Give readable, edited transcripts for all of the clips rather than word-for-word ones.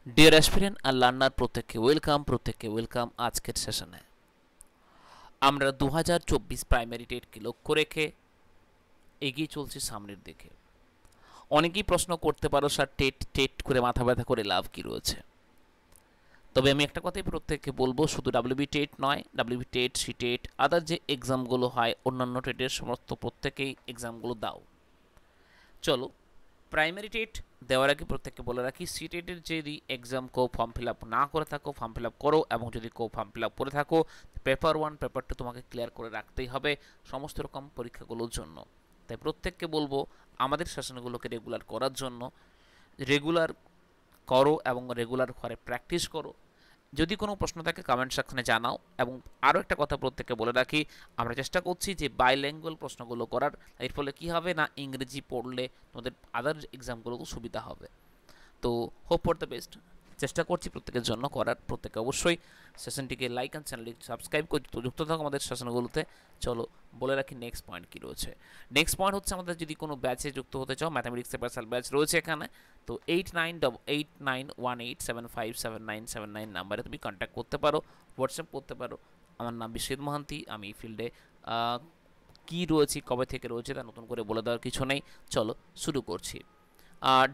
Deer aspirant আর learner প্রত্যেককে welcome আজকের সেশনে। আমরা 2024 প্রাইমারি টেটকে লক্ষ্য রেখে এগিয়ে চলছি সামনের দিকে। অনেকেই প্রশ্ন করতে পারো, স্যার টেট টেট করে মাথা ব্যথা করে লাভ কী রয়েছে? তবে আমি একটা কথাই প্রত্যেককে বলবো, শুধু ডাব্লিউবি টেট নয়, ডাব্লিউবি টেট, সি টেট, আদার যে এক্সামগুলো হয় অন্যান্য টেটের সমস্ত প্রত্যেকেই এক্সামগুলো দাও। চলো, প্রাইমারি টেট দেওয়ার আগে প্রত্যেককে বলে রাখি, সি টেটের যদি এক্সাম ফর্ম ফিল আপ না করে থাকো, ফর্ম ফিল আপ করো, এবং যদি ফর্ম ফিল আপ করে থাকো, পেপার 1 পেপার 2 তোমাকে ক্লিয়ার করে রাখতেই হবে সমস্ত রকম পরীক্ষাগুলোর জন্য। তাই প্রত্যেককে বলবো আমাদের সেশনগুলোকে রেগুলার করার জন্য। রেগুলার করো এবং রেগুলার ঘরে প্র্যাকটিস করো। যদি কোনো প্রশ্ন থাকে কমেন্ট সেকশনে জানাও। এবং আরও একটা কথা প্রত্যেককে বলে রাখি, আমরা চেষ্টা করছি যে বাইল্যাঙ্গুয়াল প্রশ্নগুলো করার। এর ফলে কী হবে না, ইংরেজি পড়লে তোমাদের আদার এক্সামগুলো সুবিধা হবে। তো হোপ ফর দ্য বেস্ট, চেষ্টা করছি প্রত্যেকের জন্য করার। প্রত্যেকে অবশ্যই সেশনটিকে লাইক অ্যান্ড চ্যানেলটি সাবস্ক্রাইব করে যুক্ত থাকো আমাদের সেশনগুলোতে। চলো বলে রাখি নেক্সট পয়েন্ট কী রয়েছে। নেক্সট পয়েন্ট হচ্ছে, আমাদের যদি কোনো ব্যাচে যুক্ত হতে চাও, ম্যাথামেটিক্স স্পেশাল ব্যাচ রয়েছে এখানে। তো 891891875797 নাম্বারে তুমি কন্ট্যাক্ট করতে পারো, হোয়াটসঅ্যাপ করতে পারো। আমার নাম বিশ্বজিৎ মহান্তি। আমি ফিল্ডে কী রয়েছি, কবে থেকে রয়েছে তা নতুন করে বলে দেওয়ার কিছু নেই। চলো শুরু করছি।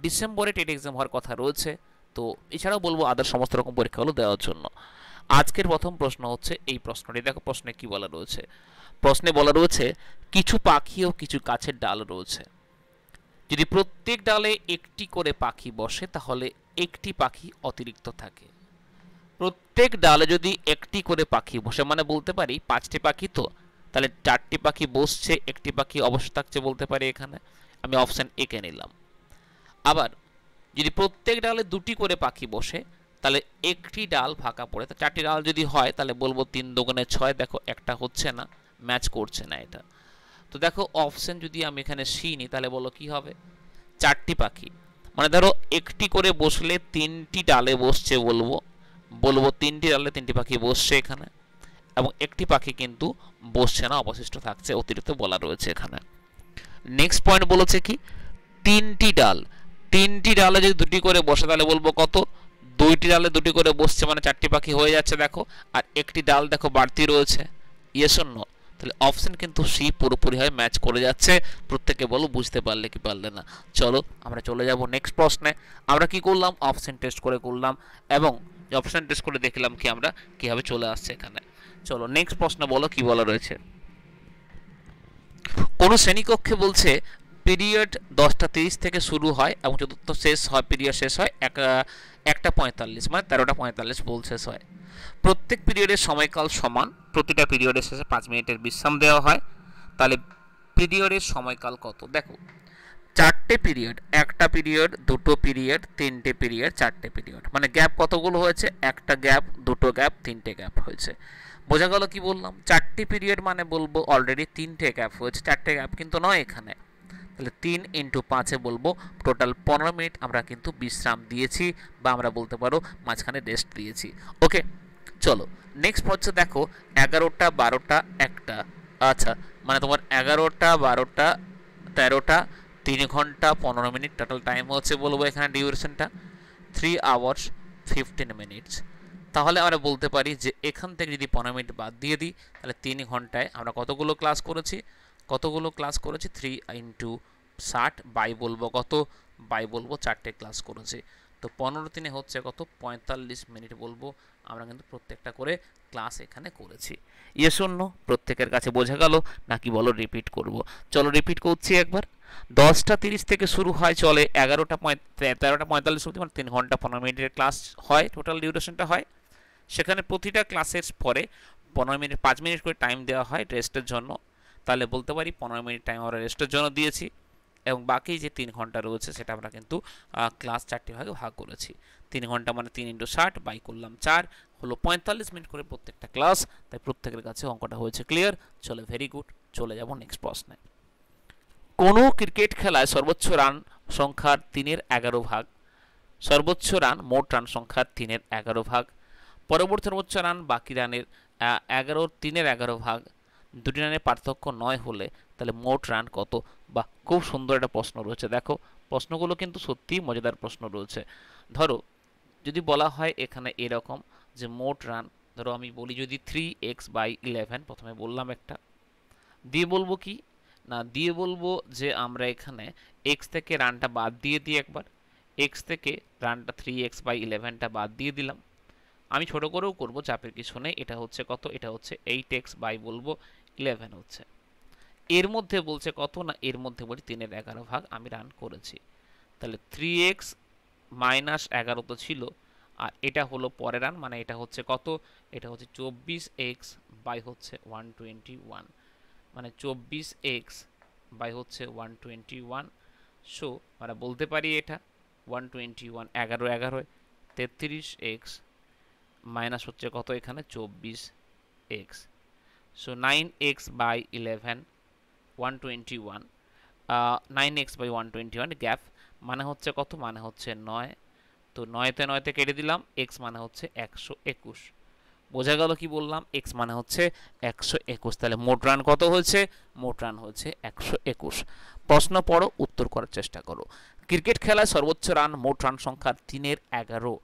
ডিসেম্বরে টেট এক্সাম হওয়ার কথা রয়েছে। তো এছাড়াও বলবো আদার সমস্ত রকম পরীক্ষাগুলো দেওয়ার জন্য। আজকের প্রথম প্রশ্ন হচ্ছে এই প্রশ্নটি, দেখো প্রশ্নে কি বলা রয়েছে। প্রশ্নে বলা রয়েছে, কিছু পাখি ও কিছু গাছের ডাল রয়েছে। যদি প্রত্যেক ডালে একটি করে পাখি বসে তাহলে একটি পাখি অতিরিক্ত থাকে। প্রত্যেক ডালে যদি একটি করে পাখি বসে, মানে বলতে পারি 5টি পাখি, তো তাহলে 4টি পাখি বসছে, একটি পাখি অবশ্য থাকছে বলতে পারি এখানে। আমি অপশান একে নিলাম। আবার যদি প্রত্যেক ডালে 2টি করে পাখি বসে তাহলে একটি ডাল ফাঁকা পড়ে। 4টি ডাল যদি হয় তাহলে বলবো 3 দুগুণে 6। দেখো একটা হচ্ছে না, ম্যাচ করছে না এটা। তো দেখো অপশন যদি আমি এখানে সি নিই তাহলে বলো কি হবে, 4টি পাখি, মানে ধরো একটি করে বসলে 3টি ডালে বসছে, বলবো 3টি ডালে 3টি পাখি বসছে এখানে, এবং একটি পাখি কিন্তু বসছে না, অবশিষ্ট থাকছে, অতিরিক্ত বলা রয়েছে এখানে। নেক্সট পয়েন্ট বলেছে কি, 3টি ডাল, 3টি ডালে যদি 2টি করে বসে তাহলে বলবো কত, 2টি ডালে 2টি করে বসছে, মানে 4টি পাখি হয়ে যাচ্ছে দেখো। আর একটি ডাল দেখো বাড়তি রয়েছে, ইয়েস অর নো? তাহলে অপশন কিন্তু সি পুরোপুরি হয় ম্যাচ করে যাচ্ছে। প্রত্যেকে বলো বুঝতে পারলে কি পারলে না। চলো আমরা চলে যাব নেক্সট প্রশ্নে। আমরা কি করলাম, অপশন টেস্ট করে করলাম, এবং অপশন টেস্ট করে দেখলাম কি আমরা কিভাবে চলে আসছে এখানে। চলো নেক্সট প্রশ্ন বলো কি বলা রয়েছে। কোনো শ্রেণীকক্ষে বলছে পিরিয়ড 10টা 30 থেকে শুরু হয় এবং চতুর্থ শেষ হয়, পিরিয়ড শেষ হয় 1টা 45, মানে 13টা 45 শেষ হয়। প্রত্যেক পিরিয়ডের সময়কাল সমান, প্রতিটা পিরিয়ডের শেষে 5 মিনিটের বিশ্রাম দেওয়া হয়। তাহলে পিরিয়ডের সময়কাল কত? দেখো 4টে পিরিয়ড, 1টা পিরিয়ড, 2টো পিরিয়ড, 3টে পিরিয়ড, 4টে পিরিয়ড, মানে গ্যাপ কতগুলো হয়েছে, 1টা গ্যাপ, 2টো গ্যাপ, 3টে গ্যাপ হয়েছে। বোঝা গেল কি বললাম, 4টি পিরিয়ড মানে বলবো অলরেডি 3টে গ্যাপ হয়েছে, 4টে গ্যাপ কিন্তু নয় এখানে। তাহলে 3 × 5-এ বলবো টোটাল 15 মিনিট আমরা কিন্তু বিশ্রাম দিয়েছি, বা আমরা বলতে পারো মাঝখানে রেস্ট দিয়েছি। ওকে, চলো নেক্সট হচ্ছে, দেখো 11টা 12টা 1টা, আচ্ছা মানে তোমার 11টা 12টা 13টা 3 ঘন্টা 15 মিনিট টোটাল টাইম হচ্ছে, বলবো এখানে ডিউরেশনটা 3 hours 15 minutes। তাহলে আমরা বলতে পারি যে এখান থেকে যদি 15 মিনিট বাদ দিয়ে দিই তাহলে 3 ঘন্টায় আমরা কতগুলো ক্লাস করেছি, 3 × 60 বাই বলবো কত, বাই বলবো 4টে ক্লাস করেছি। তো 15 × 3 হচ্ছে কত, 45 মিনিট বলবো আমরা কিন্তু প্রত্যেকটা করে ক্লাস এখানে করেছি। Yes or no? প্রত্যেকের কাছে বোঝা গেল নাকি বলো রিপিট করব? চলো রিপিট করছি একবার। 10টা 30 থেকে শুরু হয়, চলে 13টা 45 অবধি, মানে 3 ঘন্টা 15 মিনিটের ক্লাস হয়, টোটাল ডিউরেশনটা হয়। সেখানে প্রতিটা ক্লাসের পরে 15 মিনিট 5 মিনিট করে টাইম দেওয়া হয় রেস্টের জন্য। তাহলে বলতে পারি 15 মিনিট টাইম আমরা রেস্টের জন্য দিয়েছি, এবং বাকি যে 3 ঘন্টা রয়েছে সেটা আমরা কিন্তু ক্লাস 4টে ভাগে ভাগ করেছি। 3 ঘন্টা মানে 3 × 60 বাই করলাম 4, হলো 45 মিনিট করে প্রত্যেকটা ক্লাস। তাই প্রত্যেকের কাছে অঙ্কটা হয়েছে ক্লিয়ার। চলো ভেরি গুড, চলে যাব নেক্সট প্রশ্নে। কোনো ক্রিকেট খেলায় সর্বোচ্চ রান সংখ্যার 3/11 ভাগ, সর্বোচ্চ রান মোট রান সংখ্যার 3/11 ভাগ, পরবর্তী সর্বোচ্চ রান বাকি রানের 3/11 ভাগ, দুটি রানের পার্থক্য 9 হলে তাহলে মোট রান কত? বা খুব সুন্দর একটা প্রশ্ন রয়েছে। দেখো প্রশ্নগুলো কিন্তু সত্যিই মজাদার প্রশ্ন রয়েছে। ধরো যদি বলা হয় এখানে এরকম যে মোট রান, ধরো আমি বলি যদি 3x/11, প্রথমে বললাম একটা, দিয়ে বলবো কি না, দিয়ে বলবো যে আমরা এখানে এক্স থেকে রানটা বাদ দিয়ে দিই একবার, এক্স থেকে রানটা 3x/11টা বাদ দিয়ে দিলাম। আমি ছোট করেও করব, চাপের কিছু নেই। এটা হচ্ছে কত, এটা হচ্ছে 8x বলবো 11 হচ্ছে। এর মধ্যে বলছে কত না, এর মধ্যে বলি 3/11 আমি রান করেছি। তাহলে 3x - 11 তো ছিল, আর এটা হলো পরে রান, মানে এটা হচ্ছে কত, এটা হচ্ছে 24x/121, মানে 24x/121। সো আমরা বলতে পারি এটা 121, 11 33x মাইনাস হচ্ছে কত এখানে 24x। So 9x/11 121, 9x/121 gap, মানে হচ্ছে কত, মানে হচ্ছে 9। তো 9তে 9তে কেটে দিলাম, x মানে হচ্ছে 121। বোঝা গেল কি বললাম, x মানে হচ্ছে 121। তাহলে মোট রান কত হয়েছে, মোট রান হচ্ছে 121। প্রশ্ন পড়ো, উত্তর করার চেষ্টা করো। ক্রিকেট খেলায় সর্বোচ্চ রান মোট রান সংখ্যা 3/11,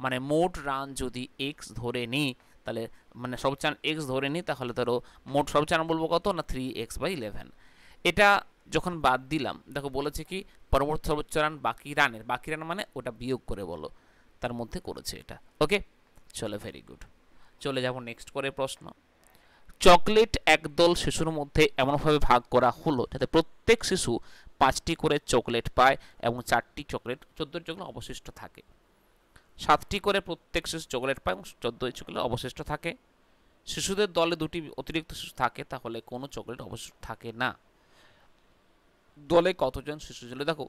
মানে মোট রান যদি x ধরে নিই, তাহলে মানে সর্বোচ্চ রান x ধরে নিই, তাহলে ধরো মোট সর্বোচ্চ রান বলবো কত না 3x/11। এটা যখন বাদ দিলাম, দেখো বলেছে কি পরবর্তী সর্বোচ্চ রান বাকি রানের, বাকি রান মানে ওটা বিয়োগ করে বলো, তার মধ্যে করেছে এটা। ওকে, চলো ভেরি গুড। চলে যাব নেক্সট করে প্রশ্ন। চকলেট একদল শিশুর মধ্যে এমনভাবে ভাগ করা হলো যাতে প্রত্যেক শিশু 5টি করে চকলেট পায় এবং 4টি চকলেট 14 চকলেট অবশিষ্ট থাকে। 7টি করে প্রত্যেক শিশু চকলেট পায় এবং 14 চকলেট অবশিষ্ট থাকে। শিশুদের দলে 2টি অতিরিক্ত শিশু থাকে, তাহলে কোনো চকলেট অবশিষ্ট থাকে না। দলে কতজন শিশু ছিল, দেখো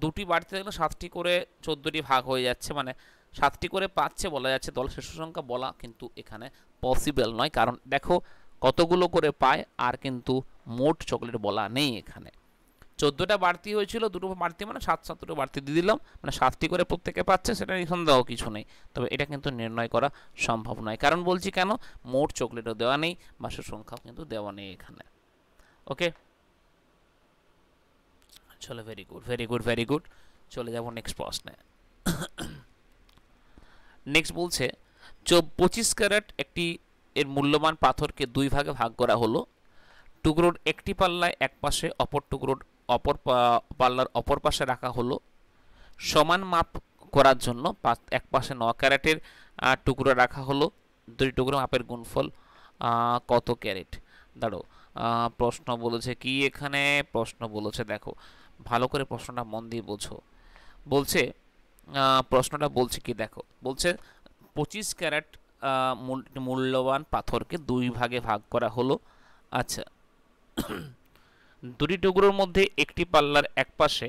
2টি বাড়তে থাকলে 7টি করে 14টি ভাগ হয়ে যাচ্ছে, মানে 7টি করে পাচ্ছে বলা যাচ্ছে, দল শিশু সংখ্যা বলা কিন্তু এখানে পসিবল নয়, কারণ দেখো কতগুলো করে পায় আর কিন্তু মোট চকলেট বলা নেই এখানে। 14টা বাড়তি হয়েছিল, 2টো বাড়তি মানে 7 বাড়তি দিয়ে দিলাম, মানে 7টি করে প্রত্যেকে পাচ্ছে, সেটা সন্দেহ কিছু নেই। তবে এটা কিন্তু নির্ণয় করা সম্ভব নয়, কারণ বলছি কেন, মোট চকলেটও দেওয়া নেই, বাসের সংখ্যাও কিন্তু দেওয়া নেই এখানে। ওকে, চলো very good very good very good. চলে যাব নেক্সট প্রশ্নে। নেক্সট বলছে 25 ক্যারেট একটি এর মূল্যবান পাথরকে 2 ভাগে ভাগ করা হলো। টুকরোর একটি পাল্লায় এক পাশে, অপর টুকরোর অপর পাল্লার অপর পাশে রাখা হলো। সমান মাপ করার জন্য এক পাশে 9 ক্যারেটের টুকরো রাখা হলো। 2টি টুকরো মাপের গুণফল কত ক্যারেট? দাঁড়ো, প্রশ্ন বলেছে কি এখানে, প্রশ্ন বলেছে দেখো ভালো করে প্রশ্নটা মন দিয়ে বোঝো। বলছে প্রশ্নটা বলছে কি দেখো, বলছে 25 ক্যারেট মূল্যবান পাথরকে 2 ভাগে ভাগ করা হলো। আচ্ছা, 2টি টুকরোর মধ্যে একটি পাল্লার এক পাশে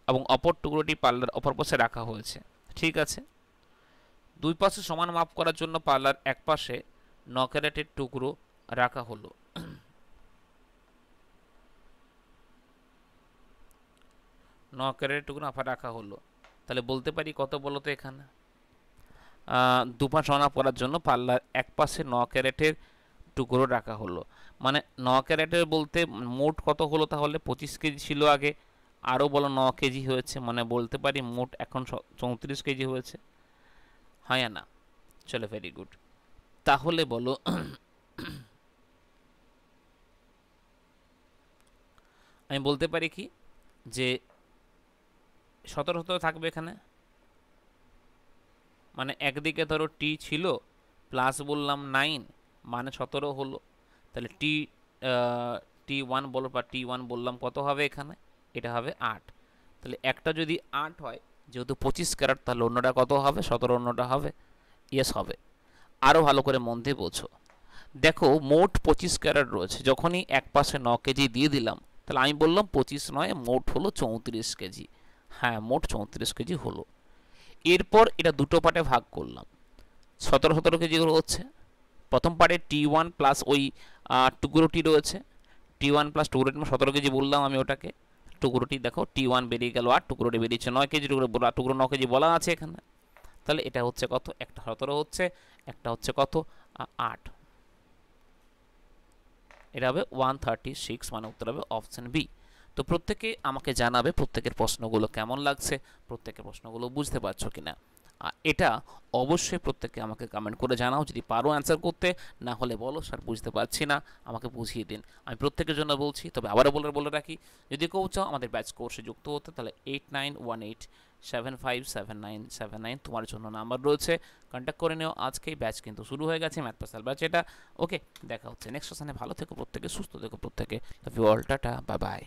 এবং অপর টুকরোটি পাল্লার অপর পাশে রাখা হয়েছে। ঠিক আছে, 2 পাশে সমান মাপ করার জন্য পাল্লার এক পাশে 9 ক্যারেটের টুকরো রাখা হলো। 9 ক্যারেটের টুকরো রাখা হলো, তাহলে বলতে পারি কত বলো তো এখানে, 2 পাশ সমান মাপ করার জন্য পাল্লার এক পাশে 9 ক্যারেটের টুকরো রাখা হলো, মানে 9 ক্যারেটের বলতে মোট কত হলো, তাহলে 25 কেজি ছিল আগে, আরও বলো 9 কেজি হয়েছে, মানে বলতে পারি মোট এখন 34 কেজি হয়েছে। হ্যাঁ না? চলো ভেরি গুড। তাহলে বলো আমি বলতে পারি কি যে 17 থাকবে এখানে, মানে একদিকে ধরো টি ছিল প্লাস বললাম 9 মানে 17 হলো, তাহলে টি1 বলো বা টি1 বললাম কত হবে এখানে, এটা হবে 8। তাহলে একটা যদি 8 হয়, যেহেতু 25 ক্যারেট, তাহলে অন্যটা কত হবে, 17 অন্যটা হবে। ইয়েস হবে। আরও ভালো করে মন দিয়ে বোঝো, দেখো মোট 25 ক্যারেট রয়েছে, যখনই এক পাশে 9 কেজি দিয়ে দিলাম, তাহলে আমি বললাম 25 নয়, মোট হলো 34 কেজি। হ্যাঁ, মোট 34 কেজি হলো। এরপর এটা দুটো পার্টে ভাগ করলাম, 17 কেজি হচ্ছে। প্রথম পার্টে টি1 প্লাস ওই টুকরোটি রয়েছে, টি1 প্লাস টুকরোটি 17 কেজি বললাম আমি ওটাকে। টুকরোটি দেখো টি1 বেরিয়ে গেল 8, টুকরোটি বেরিয়েছে 9 কেজি, টুকরো 9 কেজি বলা আছে এখানে। তাহলে এটা হচ্ছে কত, একটা 17 হচ্ছে, একটা হচ্ছে কত 8। এটা হবে 136, মানে উত্তর হবে অপশন বি। তো প্রত্যেকে আমাকে জানাবে প্রত্যেকের প্রশ্নগুলো কেমন লাগছে, প্রত্যেকের প্রশ্নগুলো বুঝতে পারছো কিনা। এটা অবশ্যই প্রত্যেকে আমাকে কমেন্ট করে জানাও, যদি পারো অ্যান্সার করতে, না হলে বলো স্যার বুঝতে পারছি না, আমাকে বুঝিয়ে দিন। আমি প্রত্যেকের জন্য বলছি। তবে আবারও বলে রাখি, যদি কেউ চাও আমাদের ব্যাচ কোর্সে যুক্ত হতে, তাহলে 8918757979 তোমার জন্য নাম্বার রয়েছে, কন্ট্যাক্ট করে নিও। আজকেই ব্যাচ কিন্তু শুরু হয়ে গেছে, ম্যাথ পাসাল ব্যাচ এটা। ওকে, দেখা হচ্ছে নেক্সট সেশনে। ভালো থেকো প্রত্যেকে, সুস্থ থেকো প্রত্যেকে। Love you all, tata, bye by.